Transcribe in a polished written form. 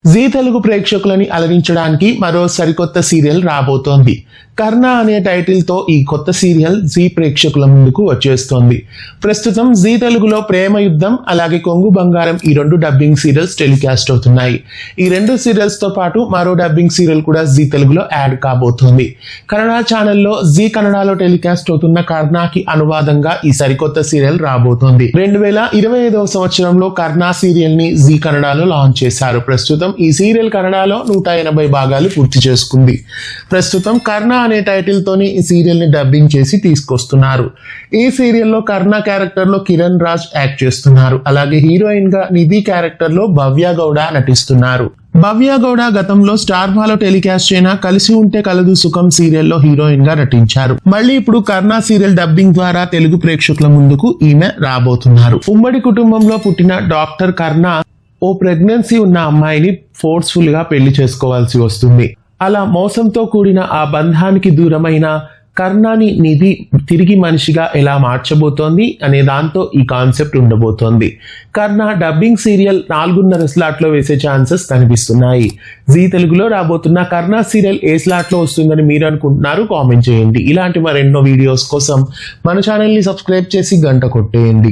G Telugu ప్రేక్షకులని అలరించడానికి మరో సరికొత్త serial రాబోతోంది. కర్ణ అనే టైటిల్ తో ఈ కొత్త సీరియల్ జీ ప్రేక్షకుల ముందుకు వచ్చేస్తోంది. ప్రస్తుతం జీ తెలుగులో ప్రేమ యుద్ధం అలాగే కొంగు బంగారం ఈ రెండు డబ్బింగ్ సీరియల్స్ టెలికాస్ట్ అవుతున్నాయి. ఈ రెండు సీరియల్స్ తో పాటు మరో డబ్బింగ్ సీరియల్ కూడా జీ తెలుగులో యాడ్ కాబోతోంది. కన్నడ ఛానల్లో జీ కన్నడలో టెలికాస్ట్ అవుతున్న కర్ణకి అనువాదంగా ఈ సరికొత్త సీరియల్ రాబోతోంది. 2025వ సంవత్సరంలో కర్ణ సీరియల్ ని జీ కన్నడలో లాంచ్ చేశారు. ప్రస్తుతం ఈ సీరియల్ కన్నడలో 180 భాగాలు పూర్తి చేసుకుంది. ప్రస్తుతం కర్ణ అనే టైటిల్ తోని ఈ సీరియల్ ని డబ్బింగ్ చేసి తీసుకొస్తున్నారు. ఈ సీరియల్లో కర్ణ క్యారెక్టర్ లో కిరణ్ రాజ్ యాక్ట్ చేస్తున్నారు. అలాగే హీరోయిన్ గా నిధి క్యారెక్టర్ లో భవ్య గౌడ నటిస్తున్నారు. భవ్య గౌడ గతంలో స్టార్ మాలో టెలికాస్ట్ అయిన కలిసి ఉంటే కలదు సుఖం సీరియల్లో హీరోయిన్ గా నటించారు. మళ్ళీ ఇప్పుడు కర్ణ సీరియల్ డబ్బింగ్ ద్వారా తెలుగు ప్రేక్షకుల ముందుకు ఈమె రాబోతున్నారు. ఉమ్మడి కుటుంబంలో పుట్టిన డాక్టర్ కర్ణ ఓ ప్రెగ్నెన్సీ ఉన్న అమ్మాయిని ఫోర్స్ఫుల్ గా పెళ్లి చేసుకోవాల్సి వస్తుంది. అలా మోసంతో కూడిన ఆ బంధానికి దూరమైన కర్ణని నిధి తిరిగి మనిషిగా ఎలా మార్చబోతోంది అనే దాంతో ఈ కాన్సెప్ట్ ఉండబోతోంది. కర్ణ డబ్బింగ్ సీరియల్ 4:30 స్లాట్ లో వేసే ఛాన్సెస్ కనిపిస్తున్నాయి. జీ తెలుగులో రాబోతున్న కర్ణ సీరియల్ ఏ స్లాట్ లో వస్తుందని మీరు అనుకుంటున్నారు? కామెంట్ చేయండి. ఇలాంటి మరెన్నో వీడియోస్ కోసం మన ఛానల్ ని సబ్స్క్రైబ్ చేసి గంట కొట్టేయండి.